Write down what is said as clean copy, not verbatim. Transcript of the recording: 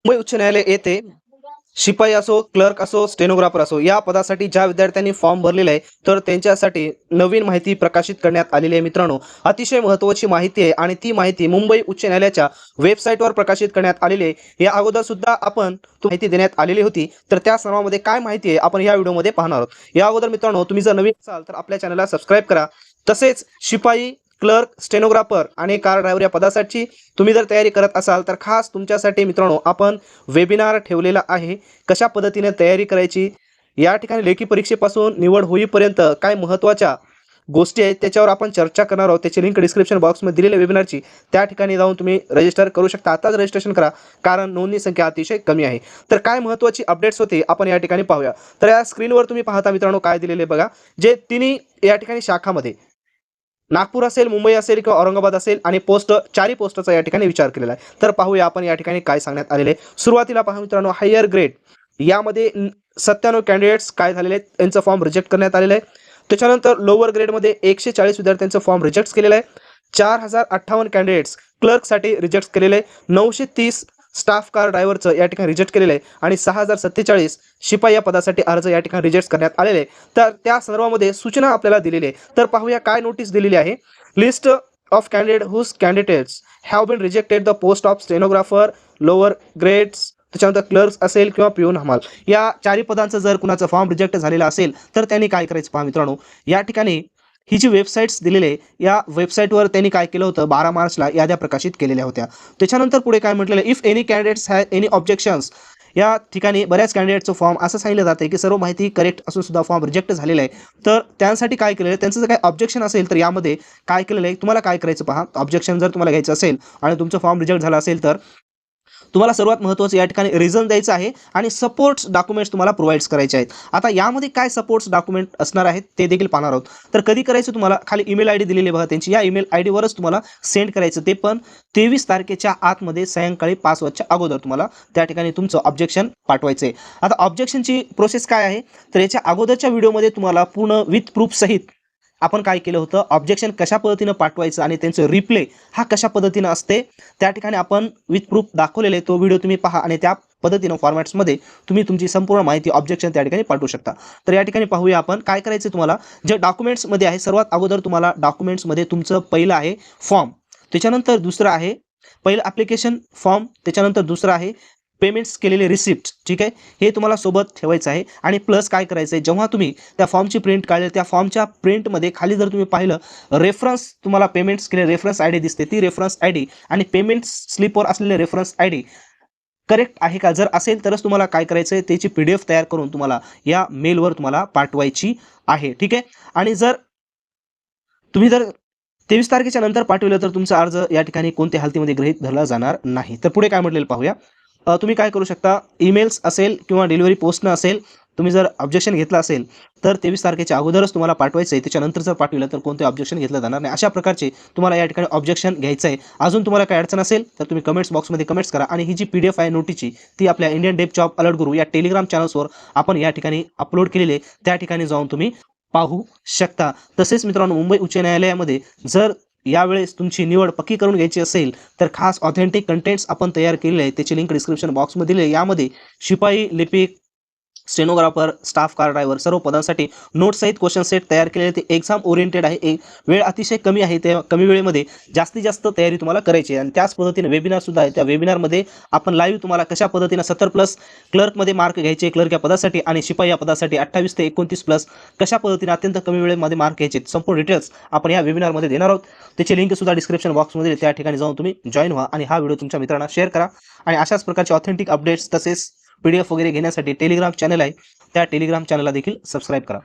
मुंबई उच्च न्यायालय येथे शिपाई असो, क्लर्क असो, स्टेनोग्राफर असो या पदासाठी ज्या विद्यार्थ्यांनी फॉर्म भरलेला आहे तर त्यांच्यासाठी नवीन माहिती प्रकाशित करण्यात आलेली आहे मित्रांनो. अतिशय महत्त्वाची माहिती आहे आणि ती माहिती मुंबई उच्च न्यायालयाच्या वेबसाईटवर प्रकाशित करण्यात आलेली आहे. या अगोदर सुद्धा आपण माहिती देण्यात आलेली होती, तर त्या सर्वांमध्ये काय माहिती आहे आपण या व्हिडिओमध्ये पाहणार आहोत. या अगोदर मित्रांनो, तुम्ही जर नवीन असाल तर आपल्या चॅनलला सबस्क्राईब करा. तसेच शिपाई, क्लर्क, स्टेनोग्राफर आणि कार ड्रायव्हर या पदासाठी तुम्ही जर तयारी करत असाल तर खास तुमच्यासाठी मित्रांनो आपण वेबिनार ठेवलेला आहे. कशा पद्धतीने तयारी करायची, या ठिकाणी लेखी परीक्षेपासून निवड होईपर्यंत काय महत्त्वाच्या गोष्टी आहेत त्याच्यावर आपण चर्चा करणार आहोत. त्याची लिंक डिस्क्रिप्शन बॉक्समध्ये दिलेली वेबिनारची, त्या ठिकाणी जाऊन तुम्ही रजिस्टर करू शकता. आताच रजिस्ट्रेशन करा, कारण नोंदणी संख्या अतिशय कमी आहे. तर काय महत्त्वाची अपडेट्स होते आपण या ठिकाणी पाहूया. तर या स्क्रीनवर तुम्ही पाहता मित्रांनो काय दिलेले बघा, जे तिन्ही या ठिकाणी शाखामध्ये नागपूर असेल, मुंबई असेल किंवा औरंगाबाद असेल आणि पोस्ट चारही पोस्टचा या ठिकाणी विचार केलेला आहे. तर पाहूया आपण या ठिकाणी काय सांगण्यात आलेले आहे. सुरुवातीला पहा मित्रांनो, हायर ग्रेड यामध्ये 97 कॅन्डिडेट्स काय झालेले आहेत, त्यांचं फॉर्म रिजेक्ट करण्यात आलेलं आहे. त्याच्यानंतर लोअर ग्रेडमध्ये 140 विद्यार्थ्यांचं फॉर्म रिजेक्ट केलेलं आहे. 4058 कॅन्डिडेट्स क्लर्कसाठी रिजेक्ट केलेले आहे. 930 स्टाफ कार ड्रायव्हरचं या ठिकाणी रिजेक्ट केलेलं आहे आणि 6047 शिपाई या पदासाठी अर्ज या ठिकाणी रिजेक्ट करण्यात आलेले आहे. तर त्या सर्वांमध्ये सूचना आपल्याला दिलेली आहे. तर पाहूया काय नोटीस दिलेली आहे. List of candidate whose candidates have been rejected the post of stenographer lower grades, त्याच्यानंतर क्लर्क्स असेल किंवा पिऊन हमाल, या चारही पदांचं जर कुणाचं फॉर्म रिजेक्ट झालेला असेल तर त्यांनी काय करायचं पहा मित्रांनो. या ठिकाणी ही जी वेबसाईट्स दिलेली आहे, या वेबसाईटवर त्यांनी काय केलं होतं, 12 मार्चला याद्या प्रकाशित केलेल्या होत्या. त्याच्यानंतर पुढे काय म्हटलेलं आहे, if any candidates have any objections, या ठिकाणी बऱ्याच कॅन्डिडेटचं फॉर्म असं सांगितलं जातं की सर्व माहिती करेक्ट असून सुद्धा फॉर्म रिजेक्ट झालेला आहे. तर त्यांसाठी काय केलेलं आहे, त्यांचं जर काही ऑब्जेक्शन असेल तर यामध्ये काय केलेलं आहे, तुम्हाला काय करायचं पहा. ऑब्जेक्शन जर तुम्हाला घ्यायचं असेल आणि तुमचं फॉर्म रिजेक्ट झाला असेल तर तुम्हाला सर्वात महत्त्वाचं या ठिकाणी रिझन द्यायचं आहे आणि सपोर्ट्स डॉक्युमेंट्स तुम्हाला प्रोव्हाइड्स करायचे आहेत. आता यामध्ये काय सपोर्ट्स डॉक्युमेंट असणार आहेत ते देखील पाहणार आहोत. तर कधी करायचं, तुम्हाला खाली ईमेल आयडी दिलेली बघा त्यांची, या ईमेल आयडीवरच तुम्हाला सेंड करायचं, ते पण 23 तारखेच्या आतमध्ये सायंकाळी 5 वाजच्या अगोदर तुम्हाला त्या ठिकाणी तुमचं ऑब्जेक्शन पाठवायचं आहे. आता ऑब्जेक्शनची प्रोसेस काय आहे, तर याच्या अगोदरच्या व्हिडिओमध्ये तुम्हाला पूर्ण विथ प्रूफ सहित आपण काय केलं होतं, ऑब्जेक्शन कशा पद्धतीनं पाठवायचं आणि त्यांचं रिप्ले हा कशा पद्धतीनं असते त्या ठिकाणी आपण विथ प्रूफ दाखवलेले, तो व्हिडिओ तुम्ही पहा आणि त्या पद्धतीनं फॉर्मॅट्समध्ये तुम्ही तुमची संपूर्ण माहिती ऑब्जेक्शन त्या ठिकाणी पाठवू शकता. तर या ठिकाणी पाहूया आपण काय करायचं. तुम्हाला जे डॉक्युमेंट्समध्ये आहे, सर्वात अगोदर तुम्हाला डॉक्युमेंट्समध्ये तुमचं पहिलं आहे फॉर्म, त्याच्यानंतर दुसरं आहे पहिलं ॲप्लिकेशन फॉर्म, त्याच्यानंतर दुसरं आहे पेमेंट्स केलेले रिसिप्ट, ठीक आहे, हे तुम्हाला सोबत ठेवायचं आहे. आणि प्लस काय करायचं आहे, जेव्हा तुम्ही त्या फॉर्मची प्रिंट काढली, त्या फॉर्मच्या प्रिंटमध्ये खाली जर तुम्ही पाहिलं रेफरन्स, तुम्हाला पेमेंट्स केले रेफरन्स आय डी दिसते, ती रेफरन्स आय डी आणि पेमेंट्स स्लिपवर असलेले रेफरन्स आय डी करेक्ट आहे का, जर असेल तरच तुम्हाला काय करायचं आहे, त्याची PDF तयार करून तुम्हाला या मेलवर तुम्हाला पाठवायची आहे, ठीक आहे. आणि जर तुम्ही 23 तारखेच्या नंतर पाठवलं तर तुमचा अर्ज या ठिकाणी कोणत्या हालतीमध्ये गृहीत धरला जाणार नाही. तर पुढे काय म्हटलेलं पाहूया. तुम्ही काय करू शकता, ईमेल्स असेल किंवा डिलिव्हरी पोस्टनं असेल, तुम्ही जर ऑब्जेक्शन घेतलं असेल तर 23 तारखेच्या अगोदरच तुम्हाला पाठवायचं आहे. त्याच्यानंतर जर पाठवलं तर कोणते ऑब्जेक्शन घेतलं जाणार नाही. अशा प्रकारचे तुम्हाला या ठिकाणी ऑब्जेक्शन घ्यायचं आहे. अजून तुम्हाला काय अडचण असेल तर तुम्ही कमेंट्स बॉक्समध्ये कमेंट्स करा. आणि ही जी PDF आहे नोटीसची, ती आपल्या इंडियन डेप जॉब अलर्ट गुरु या टेलिग्राम चॅनल्सवर आपण या ठिकाणी अपलोड केलेले आहे, त्या ठिकाणी जाऊन तुम्ही पाहू शकता. तसेच मित्रांनो, मुंबई उच्च न्यायालयामध्ये जर यावेळेस तुमची निवड पक्की करून घ्यायची असेल तर खास ऑथेंटिक कंटेंट्स आपण तयार केलेले आहे, त्याची लिंक डिस्क्रिप्शन बॉक्समध्ये दिली आहे. यामध्ये शिपाई, लिपिक, स्टेनोग्राफर, स्टाफ कार ड्रायव्हर सर्व पदांसाठी नोट्ससहित क्वेश्चन सेट तयार केलेले, ते एक्झाम ओरिएंटेड आहे. वेळ अतिशय कमी आहे, त्या कमी वेळेमध्ये जास्तीत जास्त तयारी तुम्हाला करायची आहे. आणि त्याच पद्धतीने वेबिनार सुद्धा आहे, त्या वेबिनारमध्ये आपण लाईव्ह तुम्हाला कशा पद्धतीने 70+ क्लर्कमध्ये मार्क घ्यायचे, क्लर्क या पदासाठी, आणि शिपाई या पदासाठी 28 ते 29+ कशा पद्धतीने अत्यंत कमी वेळेमध्ये मार्क घ्यायचे, संपूर्ण डिटेल्स आपण या वेबिनारमध्ये देणार आहोत. त्याची लिंक सुद्धा डिस्क्रिप्शन बॉक्समध्ये, त्या ठिकाणी जाऊन तुम्ही जॉईन व्हा आणि हा व्हिडिओ तुमच्या मित्रांना शेअर करा. आणि अशाच प्रकारचे ऑथेंटिक अपडेट्स तसेच PDF वगैरे घेण्यासाठी टेलिग्राम चॅनल आहे, त्या टेलिग्राम चॅनलला देखील सबस्क्राईब करा.